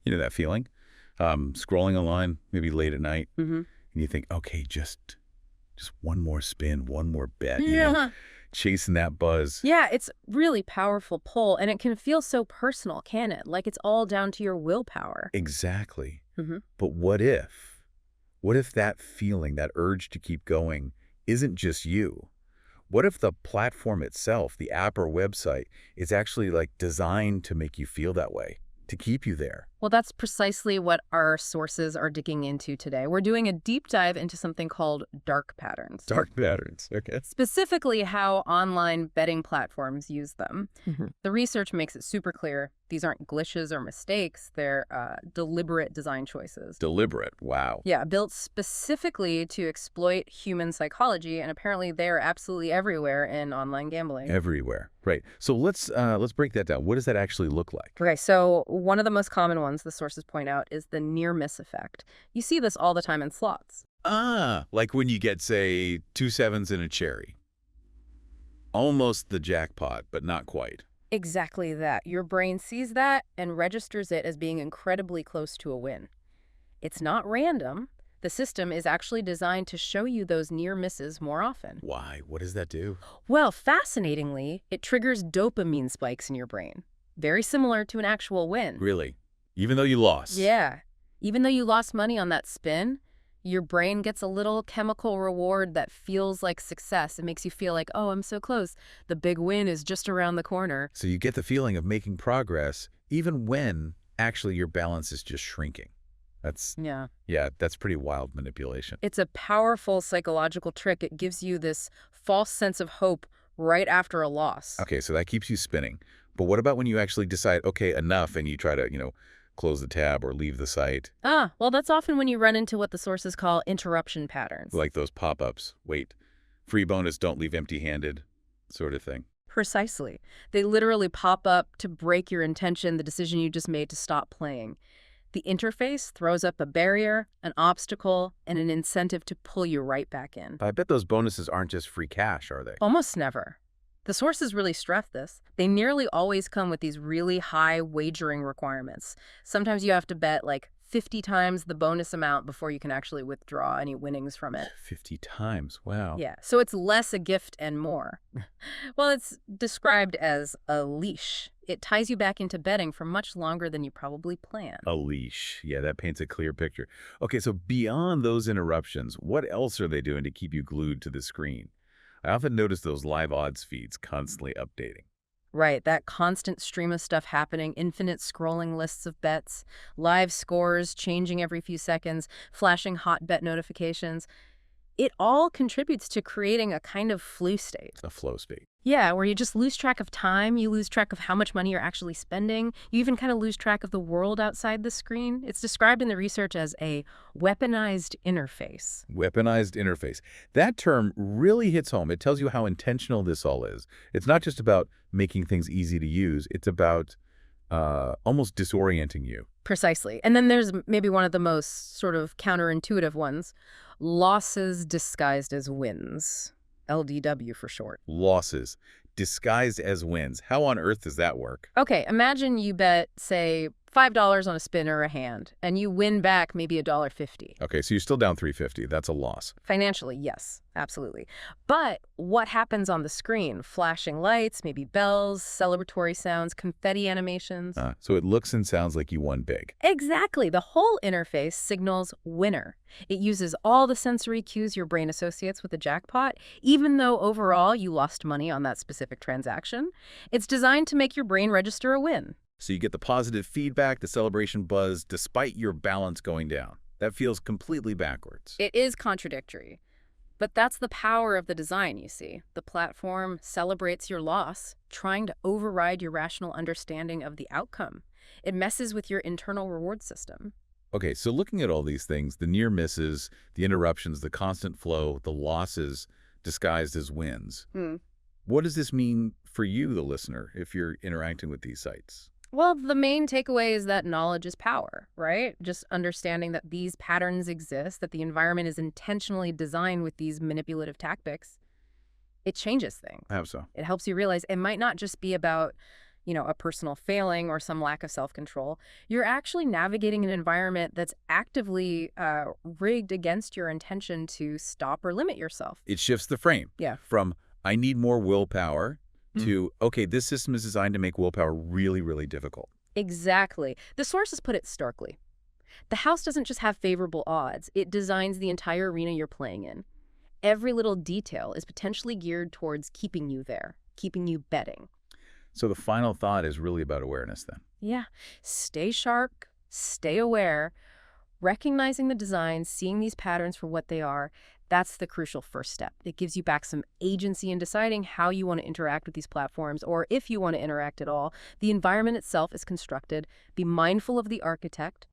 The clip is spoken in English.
You know that feeling? Scrolling online, maybe late at night, Mm-hmm. and you think, okay, just one more spin, one more bet, Yeah. chasing that buzz. Yeah, it's really powerful pull, and it can feel so personal, can it? Like it's all down to your willpower. Exactly. Mm-hmm. But what if? What if that feeling, that urge to keep going, isn't just you? What if the platform itself, the app or website, is actually like designed to make you feel that way, to keep you there? Well, that's precisely what our sources are digging into today. We're doing a deep dive into something called dark patterns. Dark patterns. Okay. Specifically how online betting platforms use them. Mm-hmm. The research makes it super clear these aren't glitches or mistakes, they're deliberate design choices. Deliberate. Wow. Yeah, built specifically to exploit human psychology, and apparently they're absolutely everywhere in online gambling. Everywhere. Right. So let's break that down. What does that actually look like? Okay, so one of the most common ones the sources point out is the near-miss effect. You see this all the time in slots. Like when you get, say, 2 sevens and a cherry. Almost the jackpot, but not quite. Exactly that. Your brain sees that and registers it as being incredibly close to a win. It's not random. The system is actually designed to show you those near misses more often. Why? What does that do? Well, fascinatingly, it triggers dopamine spikes in your brain. Very similar to an actual win. Really? Even though you lost? Yeah. Even though you lost money on that spin, your brain gets a little chemical reward that feels like success. It makes you feel like, oh, I'm so close. The big win is just around the corner. So you get the feeling of making progress even when actually your balance is just shrinking. That's pretty wild manipulation. It's a powerful psychological trick. It gives you this false sense of hope right after a loss. Okay, so that keeps you spinning. But what about when you actually decide, okay, enough, and you try to, close the tab or leave the site? Well, that's often when you run into what the sources call interruption patterns. Like those pop-ups. Wait, free bonus, don't leave empty-handed, sort of thing. Precisely. They literally pop up to break your intention, the decision you just made to stop playing. The interface throws up a barrier, an obstacle, and an incentive to pull you right back in. I bet those bonuses aren't just free cash, are they? Almost never. The sources really stress this. They nearly always come with these really high wagering requirements. Sometimes you have to bet like 50 times the bonus amount before you can actually withdraw any winnings from it. 50 times, wow. Yeah, so it's less a gift and more. Well, it's described as a leash. It ties you back into betting for much longer than you probably planned. A leash. Yeah, that paints a clear picture. Okay, so beyond those interruptions, what else are they doing to keep you glued to the screen? I often notice those live odds feeds constantly updating. Right, that constant stream of stuff happening, infinite scrolling lists of bets, live scores changing every few seconds, flashing hot bet notifications. It all contributes to creating a kind of flow state. A flow state. Yeah, where you just lose track of time, you lose track of how much money you're actually spending, you even kind of lose track of the world outside the screen. It's described in the research as a weaponized interface. Weaponized interface. That term really hits home. It tells you how intentional this all is. It's not just about making things easy to use. It's about almost disorienting you. Precisely. And then there's maybe one of the most sort of counterintuitive ones, losses disguised as wins. LDW for short. Losses disguised as wins. How on earth does that work? Okay, imagine you bet, say, $5 on a spin or a hand, and you win back maybe $1.50. Okay, so you're still down $3.50. That's a loss. Financially, yes, absolutely. But what happens on the screen? Flashing lights, maybe bells, celebratory sounds, confetti animations. So it looks and sounds like you won big. Exactly. The whole interface signals winner. It uses all the sensory cues your brain associates with the jackpot, even though overall you lost money on that specific transaction. It's designed to make your brain register a win. So you get the positive feedback, the celebration buzz, despite your balance going down. That feels completely backwards. It is contradictory. But that's the power of the design, you see. The platform celebrates your loss, trying to override your rational understanding of the outcome. It messes with your internal reward system. Okay, so looking at all these things, the near misses, the interruptions, the constant flow, the losses disguised as wins. What does this mean for you, the listener, if you're interacting with these sites? Well, the main takeaway is that knowledge is power, right? Just understanding that these patterns exist, that the environment is intentionally designed with these manipulative tactics, it changes things. How so? It helps you realize it might not just be about, a personal failing or some lack of self-control, you're actually navigating an environment that's actively rigged against your intention to stop or limit yourself. It shifts the frame Yeah. from I need more willpower Mm. to, okay, this system is designed to make willpower really, really difficult. Exactly. The sources put it starkly. The house doesn't just have favorable odds, it designs the entire arena you're playing in. Every little detail is potentially geared towards keeping you there, keeping you betting. So the final thought is really about awareness then. Yeah. Stay sharp, stay aware, recognizing the designs, seeing these patterns for what they are. That's the crucial first step. It gives you back some agency in deciding how you want to interact with these platforms, or if you want to interact at all. The environment itself is constructed. Be mindful of the architect.